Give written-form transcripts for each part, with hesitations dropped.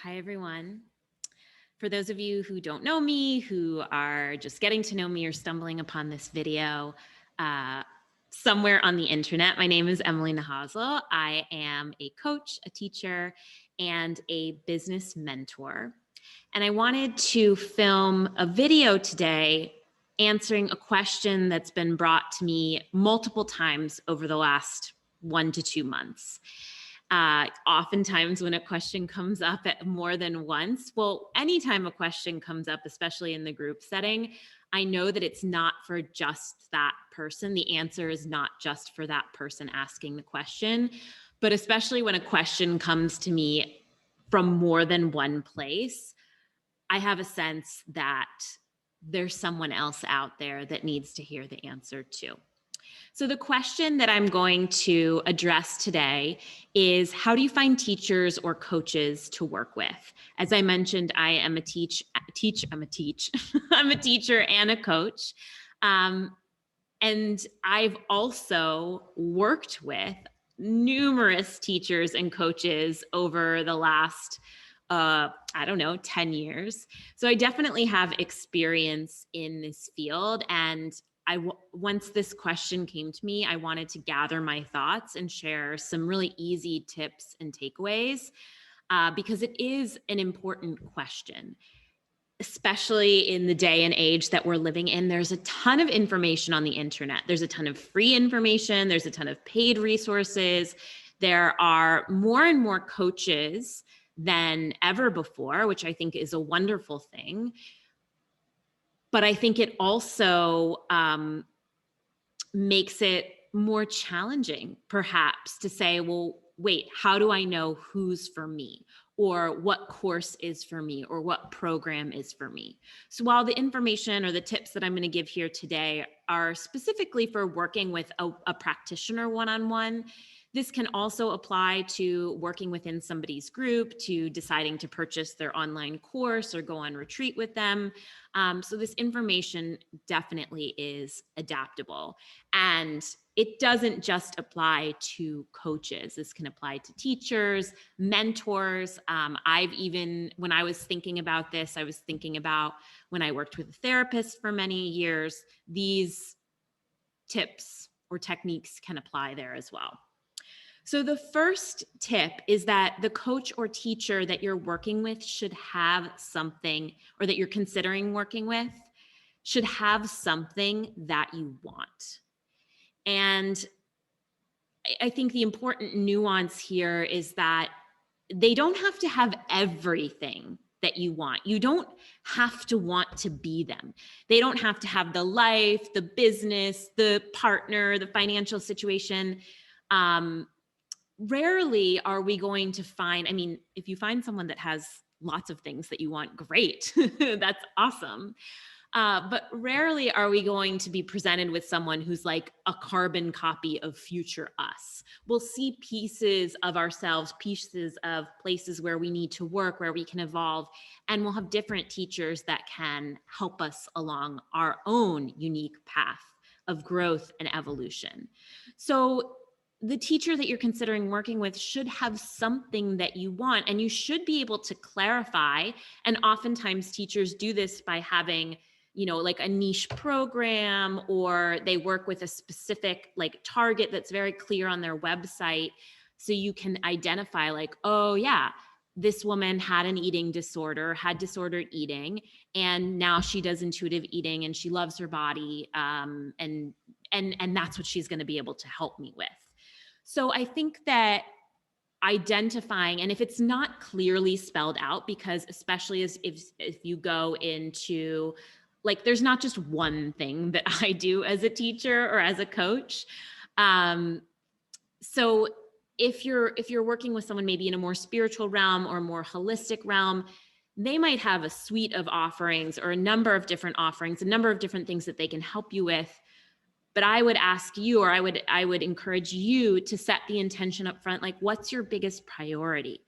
Hi, everyone. For those of you who don't know me, who are just getting to know me or stumbling upon this video uh, somewhere on the internet, my name is Emily Nahazl. I am a coach, a teacher, and a business mentor. And I wanted to film a video today answering a question that's been brought to me multiple times over the last 1 to 2 months. Oftentimes, when a question comes up at more than once, well, anytime a question comes up, especially in the group setting, I know that it's not for just that person. The answer is not just for that person asking the question, but especially when a question comes to me from more than one place, I have a sense that there's someone else out there that needs to hear the answer too. So the question that I'm going to address today is, how do you find teachers or coaches to work with? As I mentioned, I am a I'm a teacher and a coach. And I've also worked with numerous teachers and coaches over the last 10 years. So I definitely have experience in this field. And once this question came to me, I wanted to gather my thoughts and share some really easy tips and takeaways because it is an important question, especially in the day and age that we're living in. There's a ton of information on the internet. There's a ton of free information. There's a ton of paid resources. There are more and more coaches than ever before, which I think is a wonderful thing. But I think it also makes it more challenging, perhaps, to say, well, wait, how do I know who's for me? Or what course is for me? Or what program is for me? So while the information or the tips that I'm going to give here today are specifically for working with a practitioner one-on-one, this can also apply to working within somebody's group, to deciding to purchase their online course or go on retreat with them. So this information definitely is adaptable. And it doesn't just apply to coaches. This can apply to teachers, mentors. When I was thinking about this, I was thinking about when I worked with a therapist for many years. These tips or techniques can apply there as well. So the first tip is that the coach or teacher that you're working with should have something, or that you're considering working with, should have something that you want. And I think the important nuance here is that they don't have to have everything that you want. You don't have to want to be them. They don't have to have the life, the business, the partner, the financial situation. Rarely are we going to find, if you find someone that has lots of things that you want, great. That's awesome. But rarely are we going to be presented with someone who's like a carbon copy of future us. We'll see pieces of ourselves, pieces of places where we need to work, where we can evolve, and we'll have different teachers that can help us along our own unique path of growth and evolution. So the teacher that you're considering working with should have something that you want, and you should be able to clarify. And oftentimes teachers do this by having, like a niche program, or they work with a specific like target that's very clear on their website. So you can identify like, oh yeah, this woman had an eating disorder, had disordered eating, and now she does intuitive eating and she loves her body. And that's what she's going to be able to help me with. So I think that identifying, and if it's not clearly spelled out, because especially as if you go into, like, there's not just one thing that I do as a teacher or as a coach. So if you're working with someone maybe in a more spiritual realm or more holistic realm, they might have a suite of offerings or a number of different offerings, a number of different things that they can help you with. But I would ask you, or I would encourage you to set the intention up front, like, what's your biggest priority?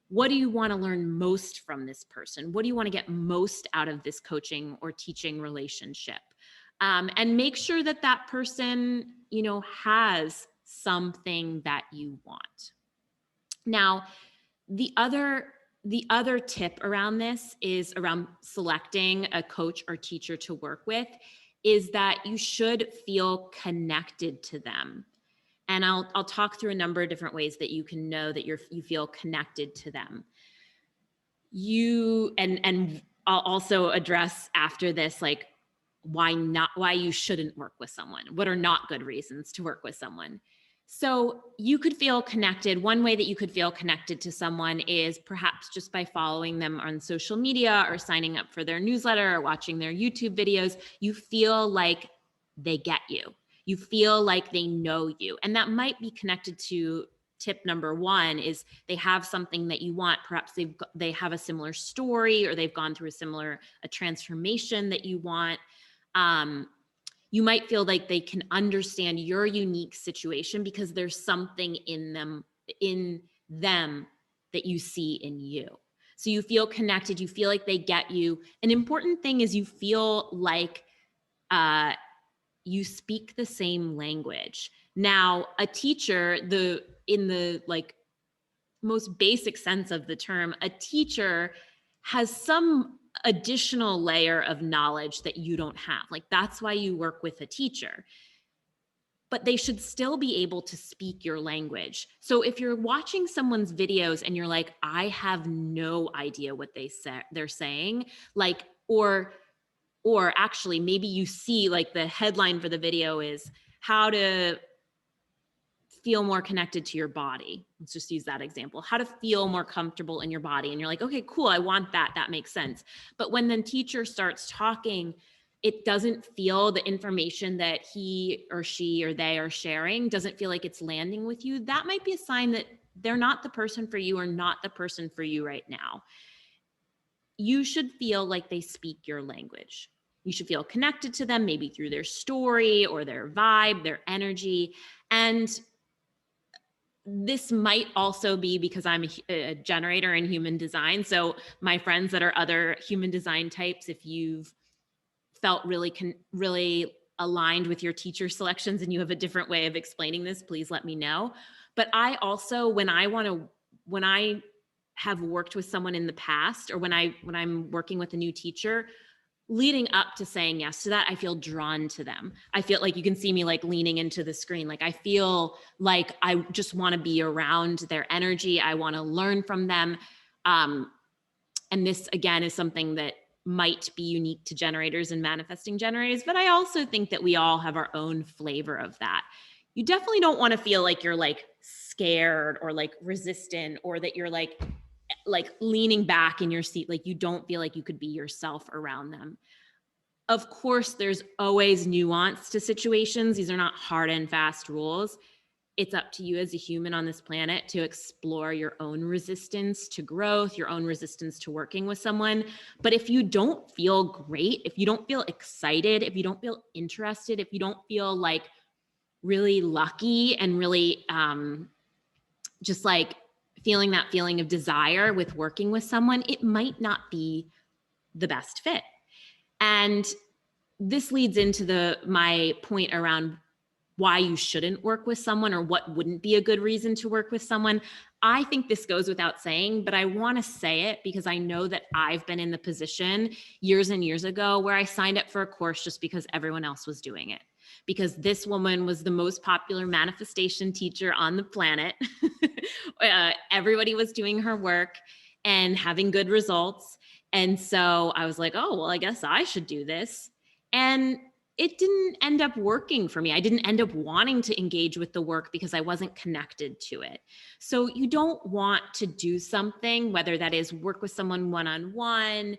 What do you want to learn most from this person? What do you want to get most out of this coaching or teaching relationship? And make sure that that person, has something that you want. Now, the other the other tip around this is around selecting a coach or teacher to work with, is that you should feel connected to them. And I'll talk through a number of different ways that you can know that you feel connected to them. And I'll also address after this, like, why you shouldn't work with someone. What are not good reasons to work with someone? So you could feel connected. One way that you could feel connected to someone is perhaps just by following them on social media or signing up for their newsletter or watching their YouTube videos. You feel like they get you. You feel like they know you. And that might be connected to tip number one, is they have something that you want. Perhaps they have a similar story, or they've gone through a transformation that you want. You might feel like they can understand your unique situation because there's something in them that you see in you. So you feel connected, you feel like they get you. An important thing is you feel like you speak the same language. Now, a teacher, in the like most basic sense of the term, a teacher has some additional layer of knowledge that you don't have. Like, that's why you work with a teacher. But they should still be able to speak your language. So if you're watching someone's videos and you're like, I have no idea what they're saying, like, or actually maybe you see like the headline for the video is how to feel more connected to your body. Let's just use that example. How to feel more comfortable in your body. And you're like, okay, cool. I want that. That makes sense. But when the teacher starts talking, it doesn't feel, the information that he or she or they are sharing doesn't feel like it's landing with you. That might be a sign that they're not the person for you, or not the person for you right now. You should feel like they speak your language. You should feel connected to them, maybe through their story or their vibe, their energy. And this might also be because I'm a generator in human design. So my friends that are other human design types, if you've felt really aligned with your teacher selections and you have a different way of explaining this, please let me know. But I also, when I have worked with someone in the past, or when I'm working with a new teacher, leading up to saying yes to that, I feel drawn to them. I feel like, you can see me like leaning into the screen. Like, I feel like I just want to be around their energy. I want to learn from them. And this, again, is something that might be unique to generators and manifesting generators, but I also think that we all have our own flavor of that. You definitely don't want to feel like you're like scared or like resistant, or that you're like leaning back in your seat, like you don't feel like you could be yourself around them. Of course, there's always nuance to situations. These are not hard and fast rules. It's up to you as a human on this planet to explore your own resistance to growth, your own resistance to working with someone. But if you don't feel great, if you don't feel excited, if you don't feel interested, if you don't feel like really lucky and really just like feeling that feeling of desire with working with someone, it might not be the best fit. And this leads into my point around why you shouldn't work with someone, or what wouldn't be a good reason to work with someone. I think this goes without saying, but I want to say it because I know that I've been in the position years and years ago where I signed up for a course just because everyone else was doing it. Because this woman was the most popular manifestation teacher on the planet. Everybody was doing her work and having good results. And so I was like, oh, well, I guess I should do this. And it didn't end up working for me. I didn't end up wanting to engage with the work because I wasn't connected to it. So you don't want to do something, whether that is work with someone one-on-one,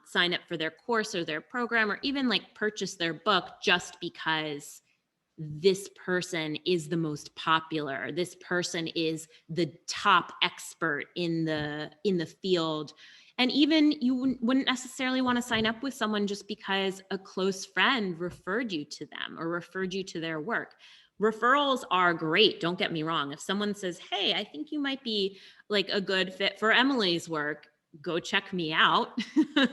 sign up for their course or their program, or even like purchase their book just because this person is the most popular. This person is the top expert in the field. And even you wouldn't necessarily want to sign up with someone just because a close friend referred you to them or referred you to their work. Referrals are great. Don't get me wrong. If someone says, hey, I think you might be like a good fit for Emily's work, go check me out.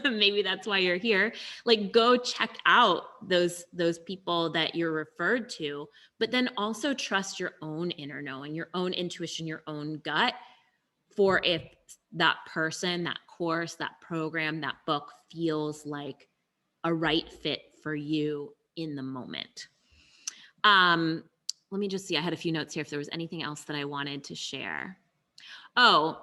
Maybe that's why you're here. Like, go check out those people that you're referred to, but then also trust your own inner knowing, your own intuition, your own gut, for if that person, that course, that program, that book feels like a right fit for you in the moment. Let me just see. I had a few notes here if there was anything else that I wanted to share. Oh,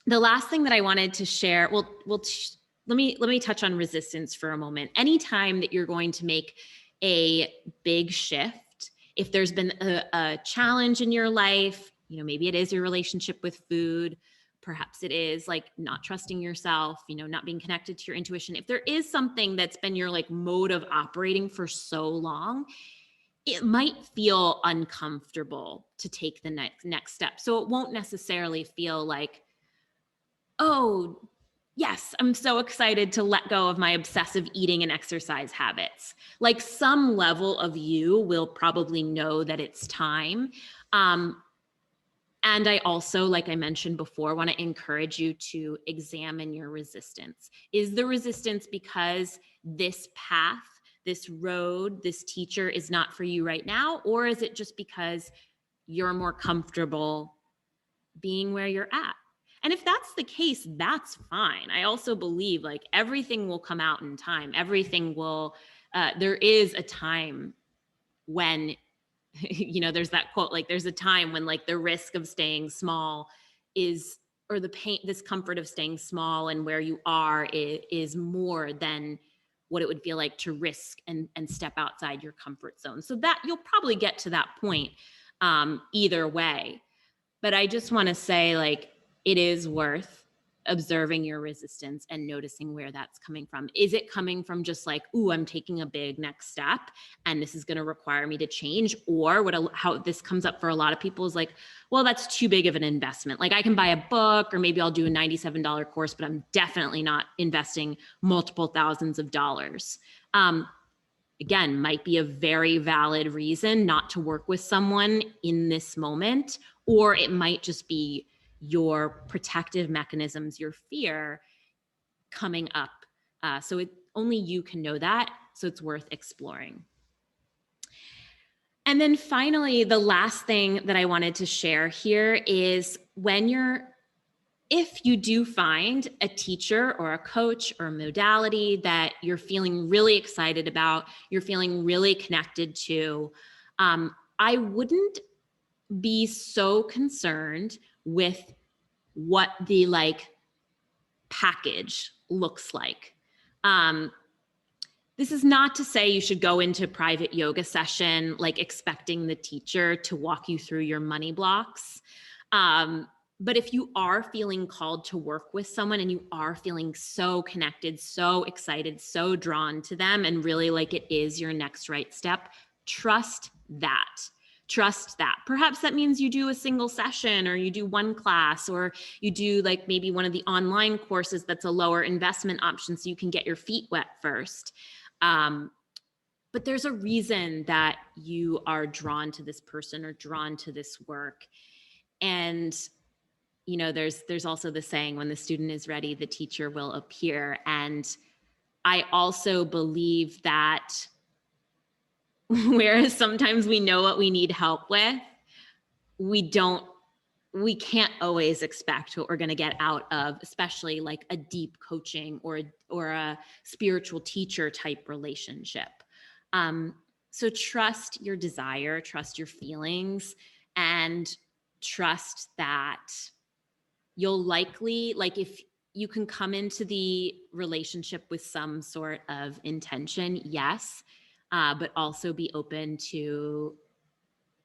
the last thing that I wanted to share, let me touch on resistance for a moment. Anytime that you're going to make a big shift, if there's been a challenge in your life, maybe it is your relationship with food, perhaps it is like not trusting yourself, not being connected to your intuition. If there is something that's been your like mode of operating for so long, it might feel uncomfortable to take the next step. So it won't necessarily feel like, oh, yes, I'm so excited to let go of my obsessive eating and exercise habits. Like some level of you will probably know that it's time. And I also, like I mentioned before, want to encourage you to examine your resistance. Is the resistance because this path, this road, this teacher is not for you right now? Or is it just because you're more comfortable being where you're at? And if that's the case, that's fine. I also believe like everything will come out in time. Everything will, there is a time when, there's that quote, like there's a time when like the risk of staying small is, or the pain, discomfort of staying small and where you are is more than what it would feel like to risk and step outside your comfort zone. So that you'll probably get to that point either way. But I just want to say, like, it is worth observing your resistance and noticing where that's coming from. Is it coming from just like, ooh, I'm taking a big next step and this is going to require me to change? Or how this comes up for a lot of people is like, well, that's too big of an investment. Like I can buy a book or maybe I'll do a $97 course, but I'm definitely not investing multiple thousands of dollars. Again, might be a very valid reason not to work with someone in this moment, or it might just be your protective mechanisms, your fear coming up. So only you can know that. So it's worth exploring. And then finally, the last thing that I wanted to share here is if you do find a teacher or a coach or a modality that you're feeling really excited about, you're feeling really connected to, I wouldn't be so concerned with what the package looks like. This is not to say you should go into private yoga session expecting the teacher to walk you through your money blocks. But if you are feeling called to work with someone and you are feeling so connected, so excited, so drawn to them, and really like it is your next right step, trust that. Trust that. Perhaps that means you do a single session or you do one class or you do maybe one of the online courses that's a lower investment option so you can get your feet wet first. But there's a reason that you are drawn to this person or drawn to this work. And there's also the saying, when the student is ready, the teacher will appear. And I also believe that whereas sometimes we know what we need help with, we can't always expect what we're going to get out of, especially like a deep coaching or a spiritual teacher type relationship. So trust your desire, trust your feelings, and trust that you'll likely, if you can come into the relationship with some sort of intention, yes, but also be open to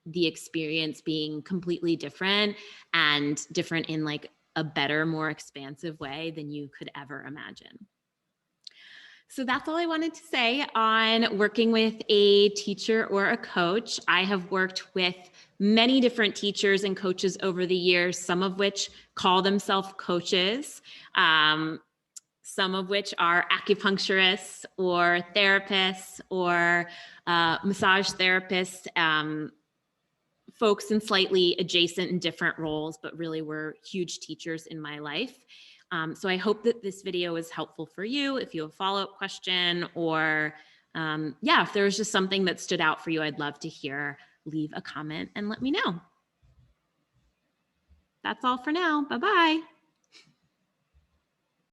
the experience being completely different and different in a better, more expansive way than you could ever imagine. So that's all I wanted to say on working with a teacher or a coach. I have worked with many different teachers and coaches over the years, some of which call themselves coaches, some of which are acupuncturists or therapists or massage therapists, folks in slightly adjacent and different roles, but really were huge teachers in my life. So I hope that this video was helpful for you. If you have a follow-up question or if there was just something that stood out for you, I'd love to hear. Leave a comment and let me know. That's all for now. Bye-bye.